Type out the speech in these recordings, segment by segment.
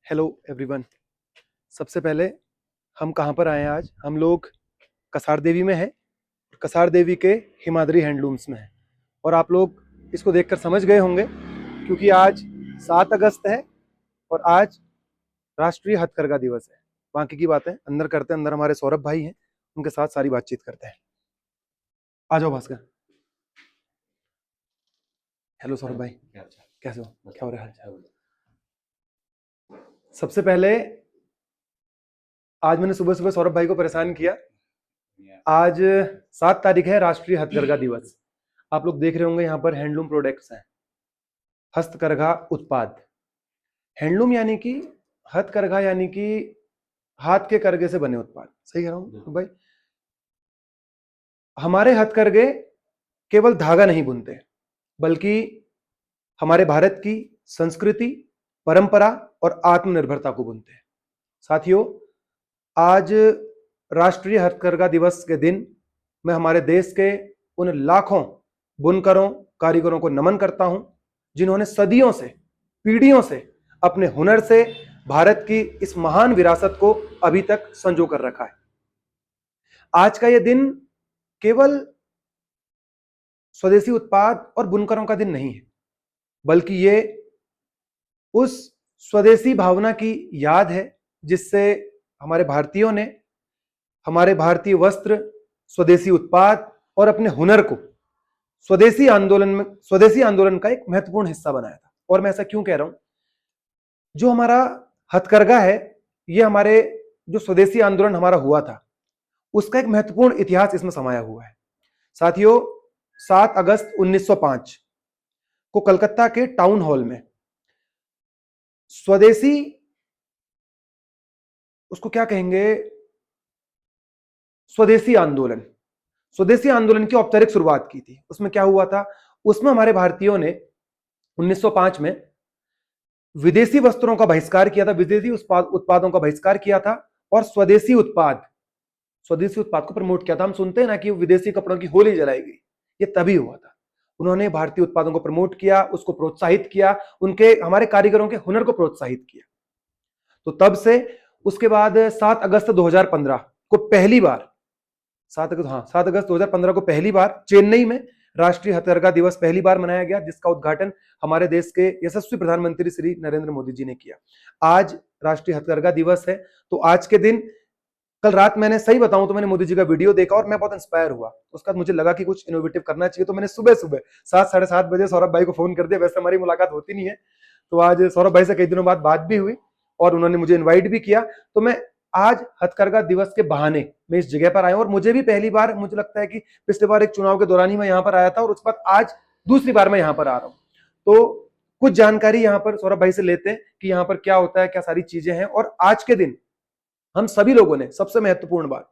Hello everyone. सबसे पहले हम कहाँ पर आए हैं आज? हम लोग कसार देवी में हैं। कसार देवी के हिमाद्री हैंडलूम्स में हैं। और आप लोग इसको देखकर समझ गए होंगे क्योंकि आज 7 अगस्त है और आज राष्ट्रीय हथकरघा दिवस है। बाकी की बातें अंदर करते हैं। अंदर हमारे सौरभ भाई हैं, उनके साथ सारी बातचीत करते हैं। आ जाओ भास्कर। हेलो सौरभ भाई, कैसे हो? क्या हो रहा है? सबसे पहले आज मैंने सुबह सुबह सौरभ भाई को परेशान किया। आज 7 तारीख है, राष्ट्रीय हथकरघा दिवस। आप लोग देख रहे होंगे यहाँ पर हैंडलूम प्रोडक्ट्स हैं, हस्तकरघा उत्पाद। हैंडलूम यानी कि हथकरघा यानी कि हाथ के करघे से बने उत्पाद। सही कह रहा हूँ भाई? हमारे हथकरघे केवल धागा नहीं बुनते, बल्कि हमारे भारत की संस्कृति, परंपरा और आत्मनिर्भरता को बुनते हैं। साथियों, आज राष्ट्रीय हथकरघा दिवस के दिन मैं हमारे देश के उन लाखों बुनकरों, कारीगरों को नमन करता हूं जिन्होंने सदियों से, पीढ़ियों से अपने हुनर से भारत की इस महान विरासत को अभी तक संजो कर रखा है। आज का यह दिन केवल स्वदेशी उत्पाद और बुनकरों का दिन नहीं है, बल्कि ये उस स्वदेशी भावना की याद है जिससे हमारे भारतीयों ने हमारे भारतीय वस्त्र, स्वदेशी उत्पाद और अपने हुनर को स्वदेशी आंदोलन का एक महत्वपूर्ण हिस्सा बनाया था। और मैं ऐसा क्यों कह रहा हूं? जो हमारा हथकरघा है, ये हमारे जो स्वदेशी आंदोलन हमारा हुआ था, उसका एक महत्वपूर्ण इतिहास इसमें समाया हुआ है। साथियों, 7 अगस्त 1905 को कलकत्ता के टाउन हॉल में स्वदेशी, उसको क्या कहेंगे, स्वदेशी आंदोलन की औपचारिक शुरुआत की थी। उसमें क्या हुआ था? उसमें हमारे भारतीयों ने 1905 में विदेशी वस्त्रों का बहिष्कार किया था, विदेशी उत्पादों का बहिष्कार किया था और स्वदेशी उत्पाद को प्रमोट किया था। हम सुनते हैं ना कि विदेशी कपड़ों की होली जलाई गई, ये तभी हुआ था। उन्होंने भारतीय उत्पादों को प्रमोट किया, उसको प्रोत्साहित किया, उनके हमारे कारीगरों के हुनर को प्रोत्साहित किया। तो तब से उसके बाद 7 अगस्त 2015 को पहली बार 7 अगस्त 2015 को पहली बार चेन्नई में राष्ट्रीय हथकरघा दिवस पहली बार मनाया गया, जिसका उद्घाटन हमारे देश के यशस्वी प्रधानमंत्री श्री नरेंद्र मोदी जी ने किया। आज राष्ट्रीय हथकरघा दिवस है। तो आज के दिन, कल रात मैंने, सही बताऊं तो मैंने मोदी जी का वीडियो देखा और मैं बहुत इंस्पायर हुआ। उसके बाद मुझे लगा कि कुछ इनोवेटिव करना चाहिए, तो मैंने सुबह सुबह 7 साढ़े 7 बजे सौरभ भाई को फोन कर दिया। वैसे हमारी मुलाकात होती नहीं है, तो आज सौरभ भाई से कई दिनों बाद बात भी हुई और उन्होंने मुझे इन्वाइट भी किया। तो मैं आज हथकरघा दिवस के बहाने मैं इस जगह पर आया और मुझे भी पहली बार, मुझे लगता है कि पिछली बार एक चुनाव के दौरान ही मैं यहाँ पर आया था और उसके बाद आज दूसरी बार मैं यहाँ पर आ रहा हूँ। तो कुछ जानकारी यहाँ पर सौरभ भाई से लेते हैं कि यहाँ पर क्या होता है, क्या सारी चीजें हैं। और आज के दिन हम सभी लोगों ने, सबसे महत्वपूर्ण बात,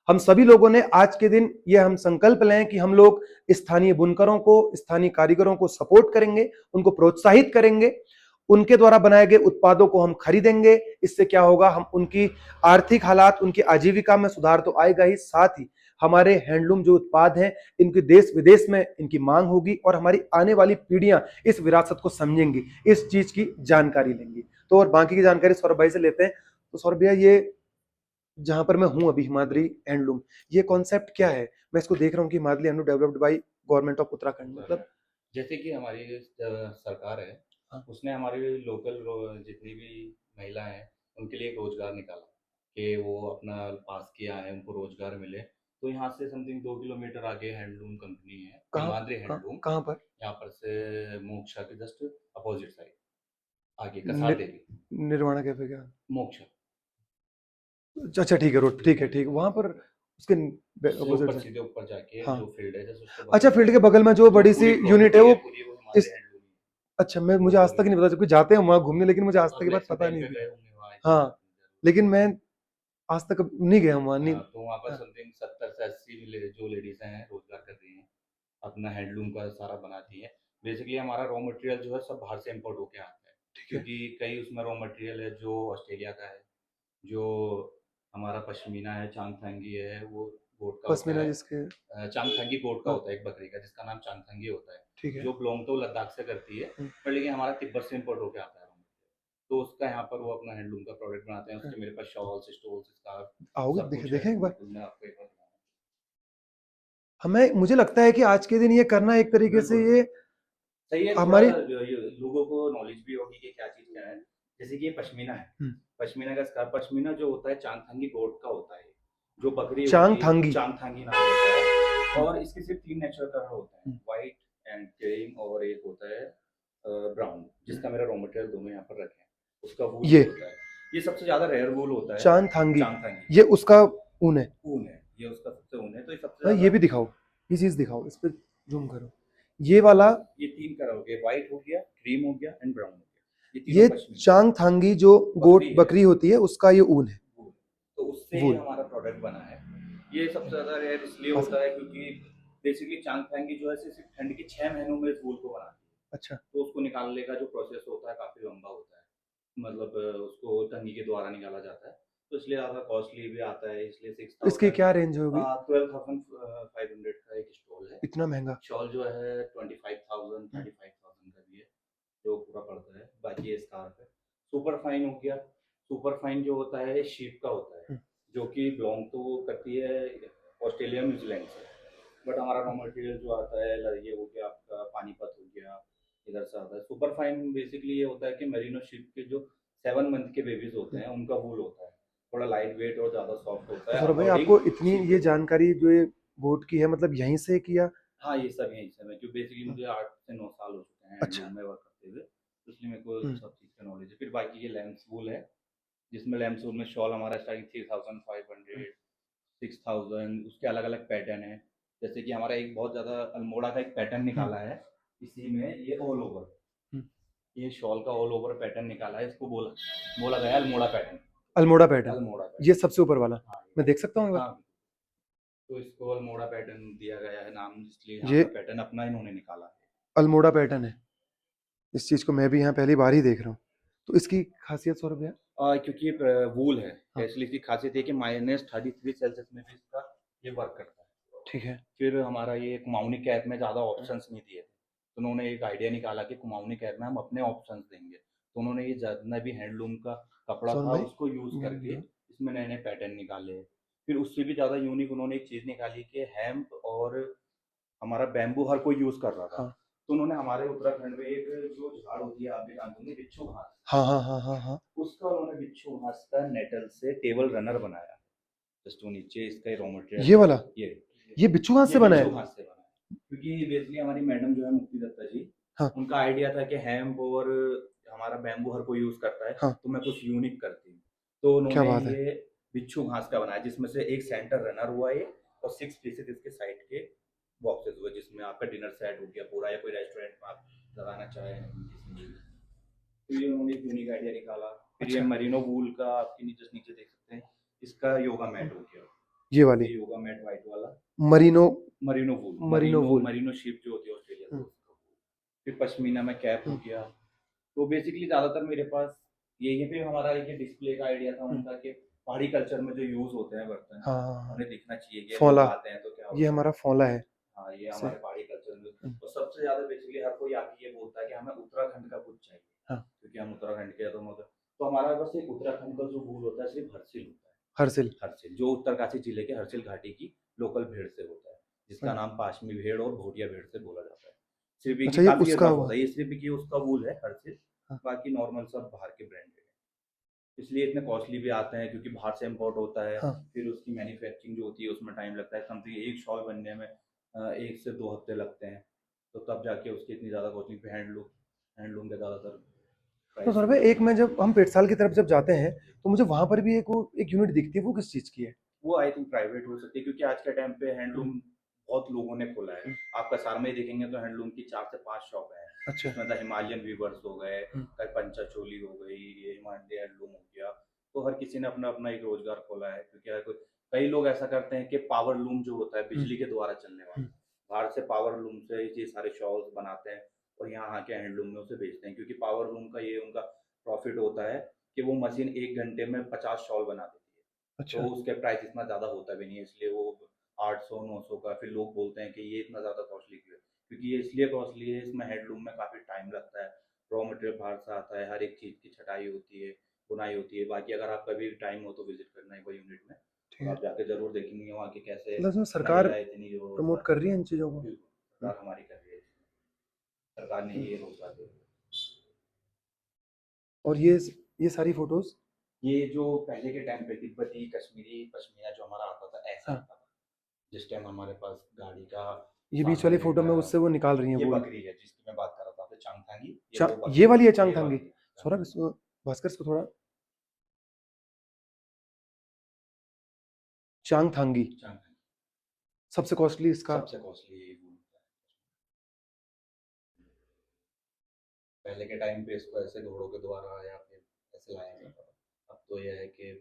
हम सभी लोगों ने आज के दिन ये हम संकल्प लें कि हम लोग स्थानीय बुनकरों को, स्थानीय कारीगरों को सपोर्ट करेंगे, उनको प्रोत्साहित करेंगे, उनके द्वारा बनाए गए उत्पादों को हम खरीदेंगे। इससे क्या होगा? हम उनकी आर्थिक हालात, उनकी आजीविका में सुधार तो आएगा ही, साथ ही हमारे हैंडलूम जो उत्पाद हैं, इनकी देश विदेश में इनकी मांग होगी और हमारी आने वाली पीढ़ियां इस विरासत को समझेंगी, इस चीज की जानकारी लेंगी। तो और बाकी की जानकारी सौरभ भाई से लेते हैं। तो सौरभ भैया, ये जहां पर मैं हूं अभी, हिमाद्री हैंडलूम, ये कॉन्सेप्ट क्या है? मैं इसको देख रहा हूँ कि Himadri handloom developed by government of Uttarakhand, मतलब जैसे कि हमारी सरकार है, हाँ। उसने हमारी लोकल जितनी भी महिलाएं हैं उनके लिए एक रोजगार निकाला कि वो अपना पास किया है, उनको रोजगार मिले। तो यहाँ से समथिंग 2 किलोमीटर आगे हैंडलूम कंपनी है, कहाँ हिमाद्री हैंडलूम। कहाँ पर? यहाँ पर से मोक्षा के जस्ट अपोजिट साइड आगे नि, कसार देवी। निर्वाणा कैफे क्या? मोक्षा अच्छा ठीक है, रोड, ठीक है, ठीक, वहां पर उसके उससे अपोजिट ऊपर, से। सीधे ऊपर जाके हाँ। जो फील्ड है जस्ट उसके अच्छा, बगल में फील्ड के आएगा। बगल में जो जो बड़ी सी पूरी यूनिट है प्रॉपर्टी है वो पूरी, वो हिमाद्री इस, हैंडलूम ही अच्छा, मैं, है, मुझे वो आज तक पूरी। नहीं पता, क्योंकि जाते हैं वहां घूमने, लेकिन मुझे आज तक अब की बात इलेक्शन पता टाइम नहीं पे थी। गए होंगे वहाँ, आई हाँ, थिंक जरूर। लेकिन मैं आज तक नहीं गया वहां, नहीं। हाँ, तो वहाँ पर हाँ, समथिंग 70 से 80 जो लेडीज हैं रोजगार कर रही हैं, अपना हैंडलूम का सारा बनाती है। बेसिकली हमारा रॉ मटेरियल जो है सब बाहर से इम्पोर्ट होके आता है, ठीक है। क्योंकि कई उसमें रॉ मटेरियल है जो ऑस्ट्रेलिया का है, जो हमारा पश्मीना है, चांगथांगी है, वो गोट का होता पश्मीना है। जिसके, चांगथंगी गोट का हाँ, होता है एक बकरी का, जिसका नाम चांगथंगी होता है, ठीक है। जो बिलोंग तो लद्दाख से करती है, हुँ, पर लेकिन हमारा तिब्बत से इम्पोर्ट होके आता है। तो उसका यहाँ पर वो अपना हैंडलूम का प्रोडक्ट बनाते हैं। हाँ। उसके मेरे पास शॉल्स, स्टोल्स, स्कार्फ आओगे सब देखें कुछ है। देखें एक बार? बिल्कुल, मैं आपको एक बार हमें मुझे लगता है कि आज के दिन ये करना एक तरीके से बिल्कुल। ये सही है, थोड़ा हमारी, ये लोगों को नॉलेज भी होगी कि क्या चीज़ क्या है। जैसे कि ये पश्मीना है। हुँ, पश्मीना का स्कार्फ, पश्मीना जो होता है चांगथांगी गोट का होता है। जो बकरी होती है, चांगथांगी। चांगथांगी नाम होता है। हुँ, और इसके सिर्फ 3 नेचुरल कलर होते हैं, हुँ, व्हाइट एंड क्रीम, और एक होता है ब्राउन, हुँ। जिसका मेरा रॉ मटेरियल दोनों यहाँ पर रखे हैं। उसका वूल ये भी होता है। ये सबसे ज़्यादा रेयर वूल होता है, चांगथांगी, चांगथांगी। ये उसका ऊन है। ऊन है, ये उसका सबसे ऊन है, तो ये सबसे हाँ, ये ज़्यादा। भी दिखाओ, ये चीज़ दिखाओ, इस पे ज़ूम करो। ये वाला, ये 3 कलर हो गए, व्हाइट हो गया, क्रीम हो गया एंड ब्राउन हो गया। ये तीनों ये पश्मीना चांगथांगी जो गोट बकरी है। बकरी होती है उसका ये ऊन है, वूल। तो उससे ये वूल। हमारा प्रोडक्ट बना है। ये सबसे ज़्यादा रेयर इसलिए पास होता है क्योंकि बेसिकली चांगथांगी जो है सिर्फ ठंड के 6 महीनों में इस वूल को बनाती है। अच्छा, तो उसको निकालने का जो प्रोसेस होता है काफ़ी लंबा होता है। मतलब उसको टंगी के द्वारा निकाला जाता है। तो इसलिए ज़्यादा कॉस्टली भी आता है, इसलिए इसकी 6000 क्या रेंज होगी? 12,500 का एक स्टॉल है। इतना महँगा? शॉल जो है 25,000 हुँ, 35,000 का भी है, जो पूरा पड़ता है। बाकी ये स्कार्फ है। सुपर फाइन हो गया। सुपर फाइन जो होता है शीप का होता है, हुँ, जो कि बिलोंग तो वो करती है ऑस्ट्रेलिया न्यूजीलैंड से। बट हमारा रॉ हुँ, मटेरियल जो आता है ये हो गया आपका पानीपत हो गया, इधर से आता है। सुपर फाइन बेसिकली ये होता है कि मेरिनो शीप के जो 7 मंथ के बेबीज होते हुँ। हैं उनका वूल होता है। थोड़ा लाइट वेट और ज़्यादा सॉफ्ट होता तो है सौरभ भाई अकॉर्डिंग आपको इतनी शीप ये के। जानकारी जो ये गोट की है मतलब यहीं से किया? हाँ, ये सब यहीं से है, क्योंकि बेसिकली हुँ, मुझे 8 से 9 साल हो चुके हैं अच्छा, हैंडलूम में वर्क करते हुए, तो इसलिए मेरे को हुँ, सब चीज़ का नॉलेज है। फिर बाकी ये लैम्स वूल है, जिसमें लैम्स वूल में शॉल हमारा स्टार्टिंग 3500, हुँ, 6000, उसके अलग-अलग पैटर्न हैं। जैसे कि हमारा एक बहुत ज़्यादा अल्मोड़ा का एक पैटर्न हुँ, निकाला है, इसी में ये ऑल ओवर, हुँ। ये शॉल का ऑल ओवर पैटर्न निकाला है, इसको बोला बोला गया है अल्मोड़ा पैटर्न। अल्मोड़ा पैटर्न, अल्मोड़ा ये पैटर्न। सबसे ऊपर वाला, हाँ, मैं देख सकता हूँ एक बार? हाँ, तो इसको अल्मोड़ा पैटर्न दिया गया है नाम, इसलिए यहाँ ये का पैटर्न अपना इन्होंने निकाला है। अल्मोड़ा पैटर्न है। इस चीज़ को मैं भी यहाँ पहली बार ही देख रहा हूँ। तो इसकी खासियत सौरभ भैया? क्योंकि ये वूल है, हाँ, इसलिए इसकी खासियत है कि -33 सेल्सियस में भी इसका ये वर्क करता है। ठीक है। फिर हमारा ये कुमाऊनी कैप में ज़्यादा हाँ, ऑप्शंस नहीं दिए थे, तो उन्होंने एक आइडिया निकाला कि कुमाऊनी कैप में हम अपने ऑप्शंस देंगे, तो उन्होंने ये जितना भी हैंडलूम का कपड़ा सौरभ था भाई, उसको यूज़ ये करके दिखाओ। इसमें नए नए पैटर्न निकाले। फिर उससे भी ज़्यादा यूनिक उन्होंने एक चीज़ निकाली कि हेम्प और हमारा बैम्बू हर कोई यूज़ कर रहा था, हाँ, तो उन्होंने हमारे उत्तराखंड में एक जो झाड़ होती है, आप भी जानते होंगे, बिच्छू घास, हाँ, हाँ, हाँ, हाँ, हाँ। उसका उन्होंने बिच्छू घास का नेटल से टेबल रनर बनाया। जस्ट वो नीचे इसका रॉ मटेरियल ये है। वाला? ये ये बिच्छू घास ये से बना बिच्छू है? घास से बना है, क्योंकि बेसिकली हमारी मैडम जो है मुक्ति दत्ता जी, हाँ, उनका आइडिया था कि हेम्प और हमारा बैम्बू हर कोई यूज करता है, हाँ, तो मैं कुछ यूनिक करती हूँ। तो क्या उन्होंने बात है! ये बिच्छू घास का बनाया, जिसमें से एक सेंटर रनर हुआ ये, और 6 पीसेस इसके साइड के बॉक्सेस हुए, जिसमें आपका डिनर सेट हो गया पूरा, या कोई रेस्टोरेंट में आप लगाना चाहें किसी में। तो ये उन्होंने एक यूनिक आइडिया निकाला। फिर ये अच्छा, मरीनो वूल का आपके नीचे नीचे देख सकते हैं, इसका योगा हुँ, मैट हो गया। ये वाली ये योगा मैट व्हाइट वाला, मरीनो, मरीनो वूल, मरीनो मरीनो वूल। मरीनो शीप जो होती है ऑस्ट्रेलिया से, हुँ, उसका वूल। फिर पश्मीना में कैप हो हुँ, गया। तो बेसिकली ज़्यादातर मेरे पास यही है। फिर हमारा एक डिस्प्ले का आइडिया था हुँ। उनका कि पहाड़ी कल्चर में जो यूज़ होते हैं बर्तन, हाँ, हाँ, हाँ। उन्हें दिखना चाहिए कि लोग फौला, आते हैं तो क्या ये होता है। हमारा फौला है हाँ, ये से। हमारे पहाड़ी कल्चर में। हुँ, और सबसे ज़्यादा बेसिकली हर कोई आके ये बोलता है कि हमें उत्तराखंड का कुछ चाहिए, हाँ, क्योंकि हम उत्तराखंड के हैं, तो हमारा बस एक उत्तराखंड का जो वूल होता है सिर्फ हरसिल होता है। हरसिल। हरसिल जो उत्तरकाशी जिले के हरसिल घाटी की लोकल भेड़ से होता है, जिसका हाँ, नाम पाशमी भेड़ और भोटिया भेड़ से बोला जाता है। सिर्फ की अच्छा ये काफ़ी उसका रफ हुआ। होता है, ये सिर्फ की उसका वूल है हरसिल। हाँ, बाकी नॉर्मल सब बाहर के ब्रांडेड है, इसलिए इतने कॉस्टली भी आते हैं, क्योंकि बाहर से इम्पोर्ट होता है। हाँ। फिर उसकी मैन्युफैक्चरिंग जो होती है उसमें टाइम लगता है, समथिंग एक शॉल बनने में 1 से 2 हफ्ते लगते हैं, तो तब जाके उसकी इतनी ज़्यादा कॉस्टिंग पे हैंडलूम हैंडलूम के ज़्यादातर तो प्राइस सर भी भाई होते एक हैं। मैं जब हम पेटसाल की तरफ जब जाते हैं तो मुझे वहाँ पर भी एक वो एक यूनिट दिखती है, वो किस चीज़ की है? वो आई थिंक प्राइवेट हो सकती है, क्योंकि आज के टाइम पे हुँ, हैंडलूम बहुत लोगों ने खोला है। हुँ, आप कसार में ही देखेंगे तो हैंडलूम की 4 से 5 शॉप हैं, अच्छा। जिसमें द हिमालयन वीवर्स हो गए, हुँ, कई पंचा चोली हो गई, ये हिमालय हैंडलूम हो गया। तो हर किसी ने अपना अपना एक रोजगार खोला है, क्योंकि हर कोई, कई लोग ऐसा करते हैं कि पावर लूम जो होता है हुँ, बिजली के द्वारा चलने हुँ, वाला, बाहर से पावर लूम से ये सारे शॉल्स बनाते हैं और यहाँ आके हैंडलूम में उसे बेचते हैं, क्योंकि पावर लूम का ये उनका प्रॉफिट होता है कि वो मशीन 1 घंटे में 50 शॉल बना देती है। तो अच्छा। उसके प्राइस इतना ज़्यादा होता भी नहीं है, इसलिए वो 800-900 का, फिर लोग बोलते हैं कि ये इतना ज़्यादा कॉस्टली क्यों है? क्योंकि ये इसलिए कॉस्टली है, इसमें हैंडलूम में काफ़ी टाइम लगता है, रॉ मटेरियल बाहर से आता है, हर एक चीज़ की छटाई होती है, बुनाई होती है। बाकी अगर आपका भी टाइम हो तो विज़िट करना एक बार यूनिट में, ठीक और है। आप जाके ज़रूर देखेंगे वहाँ के कैसे मतलब इसमें सरकार महिला इतनी प्रमोट रोज़गार कर रही है इन चीजों को। बिल्कुल, सरकार हमारी कर रही है, सरकार ने ये रोज़गार दिया। और ये सारी फोटोज। ये जो पहले के टाइम पे तिब्बती, कश्मीरी पश्मीना जो हमारा आता था, ऐसा हाँ, आता था। जिस टाइम हमारे पास गाड़ी का ये बीच वाली साधन नहीं फोटो में था। उससे वो निकाल रही है ये वूल। बकरी है जिसकी मैं बात कर रहा था, आपने चांगथांगी, ये चा, वो ये बकरी वाली है ये चांगथांगी। बकरी है, सौरभ चांगथांगी। भास्कर इसको थोड़ा। चांगथांगी चांगथांगी सबसे कॉस्टली इसका। सबसे कॉस्टली यही वूल होता है। पहले के टाइम पे इसको ऐसे घोड़ों के द्वारा या फिर ऐसे लाया जाता था। अब तो यह है कि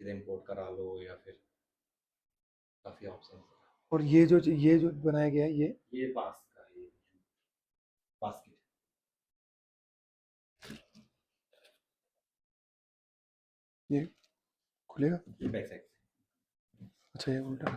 सीधे इम्पोर्ट करा लो या फिर काफ़ी ऑप्शन है। और ये जो बनाया गया है ये बाँस का है, ये बास्केट ये खुलेगा। ये बैक साइड। अच्छा ये उल्टा।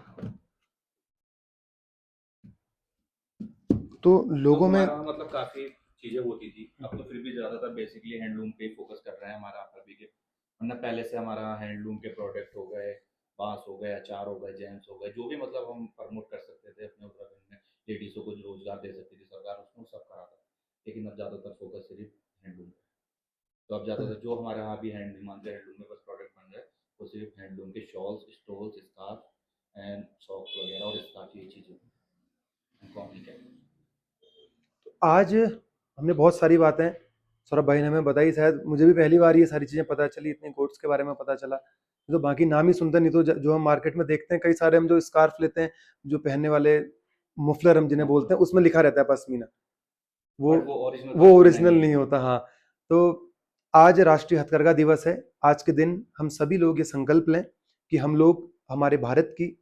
तो तो लोगों में हमारा मतलब काफ़ी चीज़ें होती थी, अब तो फिर भी ज़्यादातर बेसिकली हैंडलूम पे ही फोकस कर रहे हैं हमारा अभी के। वरना पहले से हमारा हैंडलूम के प्रोडक्ट हो गए, बाँस हो गए, अचार हो गए, जेम्स हो गए, जो भी मतलब हम प्रमोट कर सकते थे अपने उत्तराखंड में, लेडीज़ों को जो रोज़गार दे सकती थी सरकार, उसमें सब करा था। लेकिन अब ज़्यादातर फोकस सिर्फ हैंडलूम पे। तो अब ज़्यादातर जो हमारे यहाँ भी हैंड हैंडलूम में बस प्रोडक्ट बन रहे हैं, वो सिर्फ हैंडलूम के shawls, stoles, scarf and socks वगैरह और स्कार्फ, ये चीज़ें कॉमन है। आज हमने बहुत सारी बातें सौरभ भाई ने हमें बताई। शायद मुझे भी पहली बार ये सारी चीजें पता चली, इतने कोट्स के बारे में पता चला। तो बाकी नाम ही सुनते नहीं, तो जो हम मार्केट में देखते हैं कई सारे, हम जो स्कार्फ लेते हैं, जो पहनने वाले मुफलर हम जिन्हें बोलते हैं, उसमें लिखा रहता है पश्मीना। वो बट वो ओरिजिनल वो पश्मीना ओरिजिनल नहीं नहीं है। होता। हाँ, तो आज राष्ट्रीय हथकरघा दिवस है। आज के दिन हम सभी लोग ये संकल्प लें कि हम लोग हमारे भारत की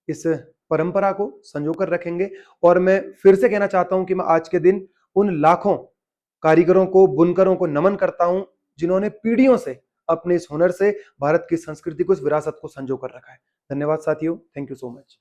इस परंपरा को संजो कर रखेंगे। और मैं फिर से कहना चाहता हूं कि मैं आज के दिन उन लाखों कारीगरों को, बुनकरों को नमन करता हूं, जिन्होंने पीढ़ियों से अपने इस हुनर से भारत की संस्कृति को, इस विरासत को संजो कर रखा है। धन्यवाद साथियों, थैंक यू सो मच।